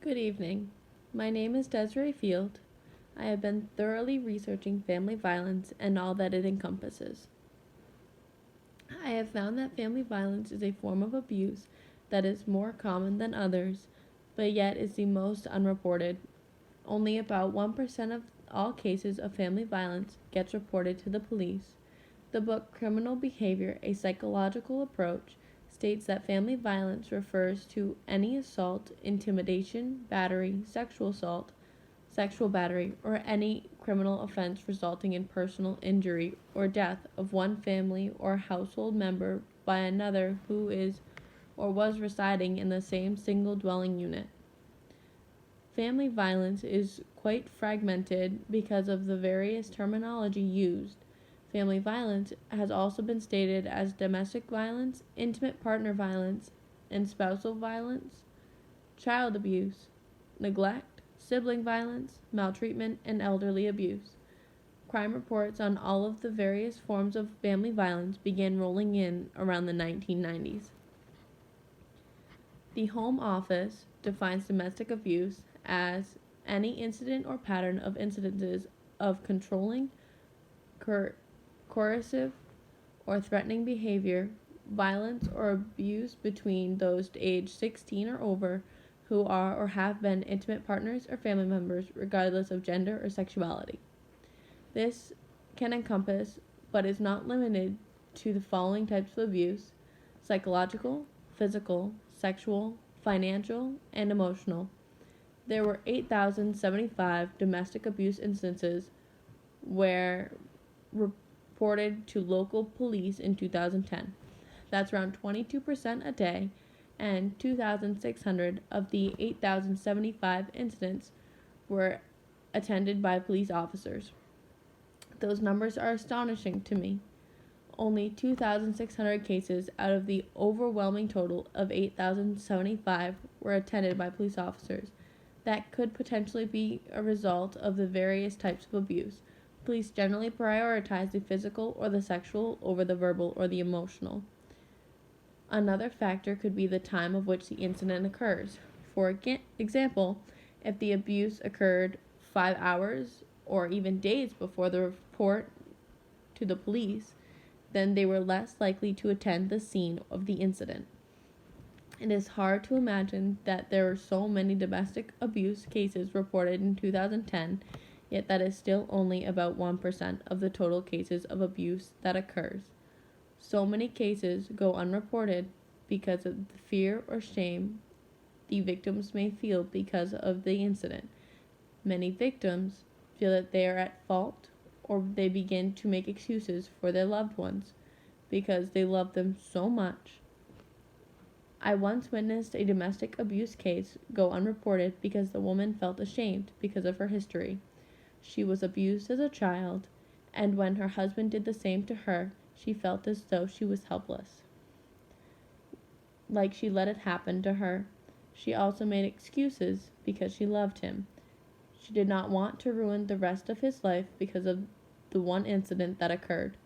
Good evening. My name is Desiree Field. I have been thoroughly researching family violence and all that it encompasses. I have found that family violence is a form of abuse that is more common than others, but yet is the most unreported. Only about 1% of all cases of family violence gets reported to the police. The book Criminal Behavior: A Psychological Approach states that family violence refers to any assault, intimidation, battery, sexual assault, sexual battery, or any criminal offense resulting in personal injury or death of one family or household member by another who is or was residing in the same single dwelling unit. Family violence is quite fragmented because of the various terminology used. Family violence has also been stated as domestic violence, intimate partner violence, and spousal violence, child abuse, neglect, sibling violence, maltreatment, and elderly abuse. Crime reports on all of the various forms of family violence began rolling in around the 1990s. The Home Office defines domestic abuse as any incident or pattern of incidences of controlling, coercive, or threatening behavior, violence, or abuse between those aged 16 or over who are or have been intimate partners or family members, regardless of gender or sexuality. This can encompass, but is not limited to, the following types of abuse: psychological, physical, sexual, financial, and emotional. There were 8,075 domestic abuse instances where reported to local police in 2010. That's around 22% a day, and 2,600 of the 8,075 incidents were attended by police officers. Those numbers are astonishing to me. Only 2,600 cases out of the overwhelming total of 8,075 were attended by police officers. That could potentially be a result of the various types of abuse. Police generally prioritize the physical or the sexual over the verbal or the emotional. Another factor could be the time of which the incident occurs. For example, if the abuse occurred 5 hours or even days before the report to the police, then they were less likely to attend the scene of the incident. It is hard to imagine that there were so many domestic abuse cases reported in 2010, yet that is still only about 1% of the total cases of abuse that occurs. So many cases go unreported because of the fear or shame the victims may feel because of the incident. Many victims feel that they are at fault, or they begin to make excuses for their loved ones because they love them so much. I once witnessed a domestic abuse case go unreported because the woman felt ashamed because of her history. She was abused as a child, and when her husband did the same to her, she felt as though she was helpless, like she let it happen to her. She also made excuses because she loved him. She did not want to ruin the rest of his life because of the one incident that occurred.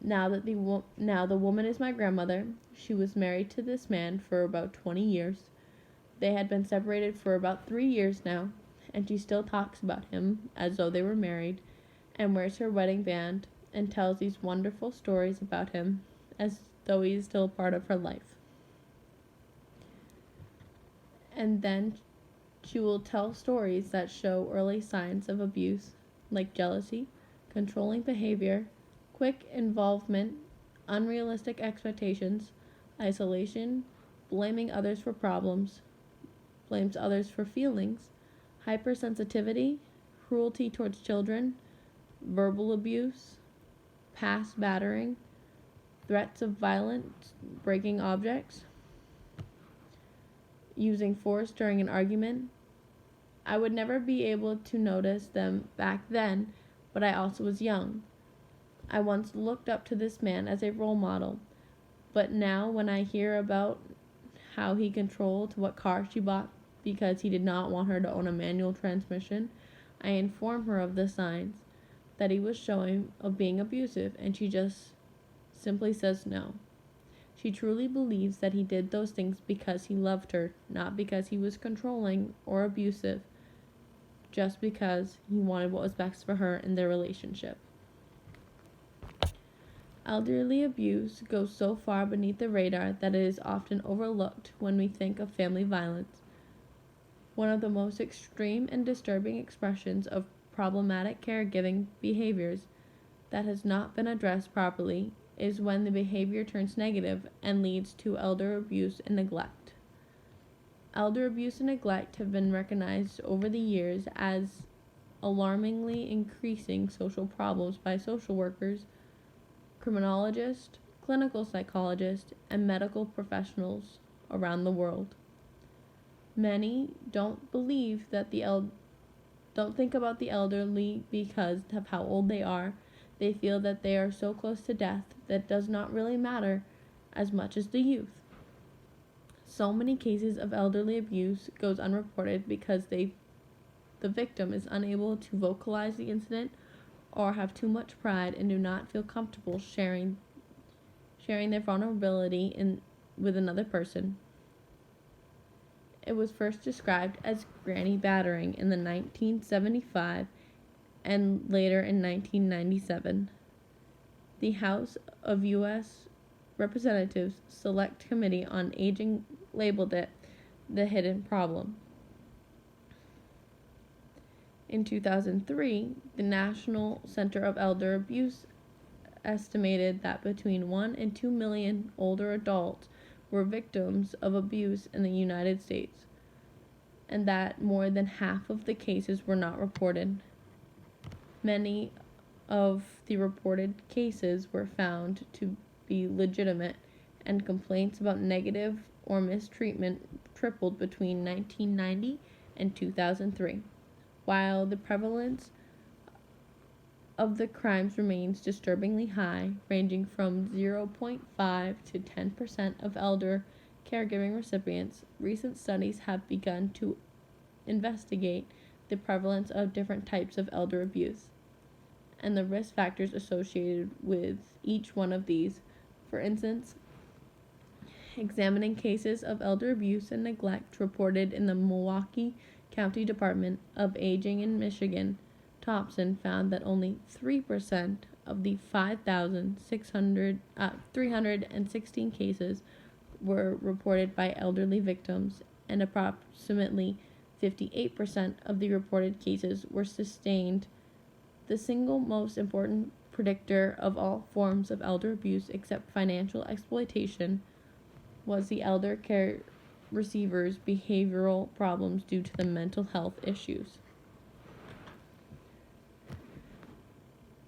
Now the woman is my grandmother. She was married to this man for about 20 years. They had been separated for about 3 years now, and she still talks about him as though they were married, and wears her wedding band and tells these wonderful stories about him as though he is still a part of her life. And then she will tell stories that show early signs of abuse, like jealousy, controlling behavior, quick involvement, unrealistic expectations, isolation, blaming others for problems, blames others for feelings, hypersensitivity, cruelty towards children, verbal abuse, past battering, threats of violence, breaking objects, using force during an argument. I would never be able to notice them back then, but I also was young. I once looked up to this man as a role model, but now when I hear about how he controlled what car she bought because he did not want her to own a manual transmission, I inform her of the signs that he was showing of being abusive, and she just simply says no. She truly believes that he did those things because he loved her, not because he was controlling or abusive, just because he wanted what was best for her in their relationship. Elderly abuse goes so far beneath the radar that it is often overlooked when we think of family violence. One of the most extreme and disturbing expressions of problematic caregiving behaviors that has not been addressed properly is when the behavior turns negative and leads to elder abuse and neglect. Elder abuse and neglect have been recognized over the years as alarmingly increasing social problems by social workers, criminologists, clinical psychologists, and medical professionals around the world. Many don't think about the elderly because of how old they are. They feel that they are so close to death that it does not really matter as much as the youth. So many cases of elderly abuse goes unreported because the victim is unable to vocalize the incident or have too much pride and do not feel comfortable sharing their vulnerability with another person. It was first described as granny battering in the 1975 and later in 1997. The House of U.S. Representatives Select Committee on Aging labeled it the hidden problem. In 2003, the National Center of Elder Abuse estimated that between 1 and 2 million older adults were victims of abuse in the United States, and that more than half of the cases were not reported. Many of the reported cases were found to be legitimate, and complaints about negative or mistreatment tripled between 1990 and 2003. While the prevalence of the crimes remains disturbingly high, ranging from 0.5 to 10% of elder caregiving recipients, recent studies have begun to investigate the prevalence of different types of elder abuse and the risk factors associated with each one of these. For instance, examining cases of elder abuse and neglect reported in the Milwaukee County Department of Aging in Michigan, Thompson found that only 3% of the 5,316 cases were reported by elderly victims, and approximately 58% of the reported cases were sustained. The single most important predictor of all forms of elder abuse except financial exploitation was the elder care receiver's behavioral problems due to the mental health issues.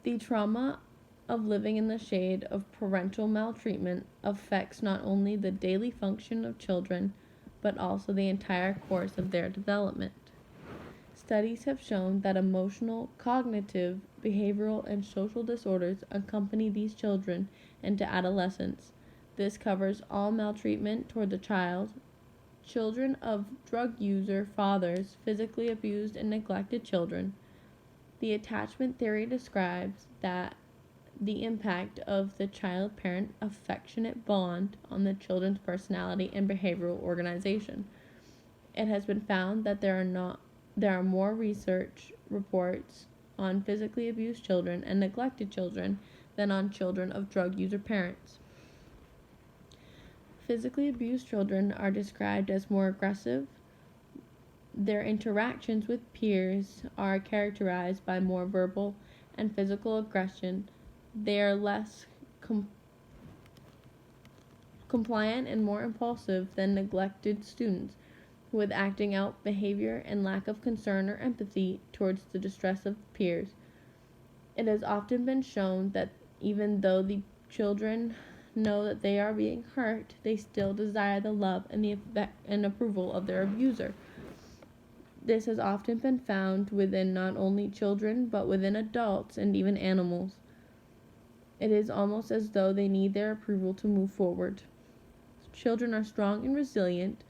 The trauma of living in the shade of parental maltreatment affects not only the daily function of children, but also the entire course of their development. Studies have shown that emotional, cognitive, behavioral, and social disorders accompany these children into adolescence. This covers all maltreatment toward the child, children of drug user fathers, physically abused and neglected children. The attachment theory describes that the impact of the child-parent affectionate bond on the children's personality and behavioral organization. It has been found that there are more research reports on physically abused children and neglected children than on children of drug user parents. Physically abused children are described as more aggressive. Their interactions with peers are characterized by more verbal and physical aggression. They are less compliant and more impulsive than neglected students, with acting out behavior and lack of concern or empathy towards the distress of peers. It has often been shown that even though the children know that they are being hurt, they still desire the love and the approval of their abuser. This has often been found within not only children, but within adults and even animals. It is almost as though they need their approval to move forward. Children are strong and resilient,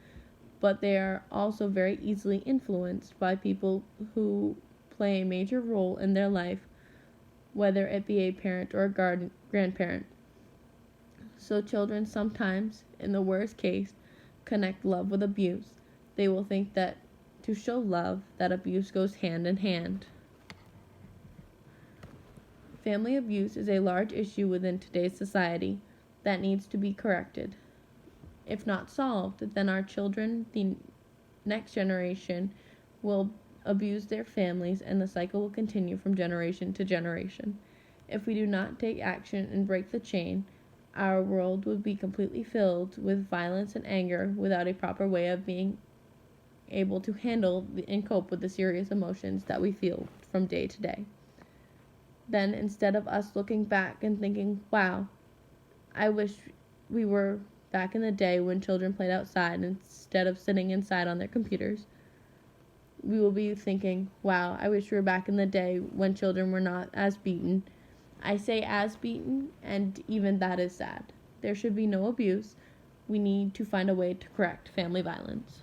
but they are also very easily influenced by people who play a major role in their life, whether it be a parent or a grandparent. So children sometimes, in the worst case, connect love with abuse. They will think that to show love, that abuse goes hand in hand. Family abuse is a large issue within today's society that needs to be corrected. If not solved, then our children, the next generation, will abuse their families and the cycle will continue from generation to generation. If we do not take action and break the chain, our world would be completely filled with violence and anger without a proper way of being able to handle and cope with the serious emotions that we feel from day to day. Then, instead of us looking back and thinking, wow, I wish we were back in the day when children played outside instead of sitting inside on their computers, we will be thinking, wow, I wish we were back in the day when children were not as beaten. I say as beaten, and even that is sad. There should be no abuse. We need to find a way to correct family violence.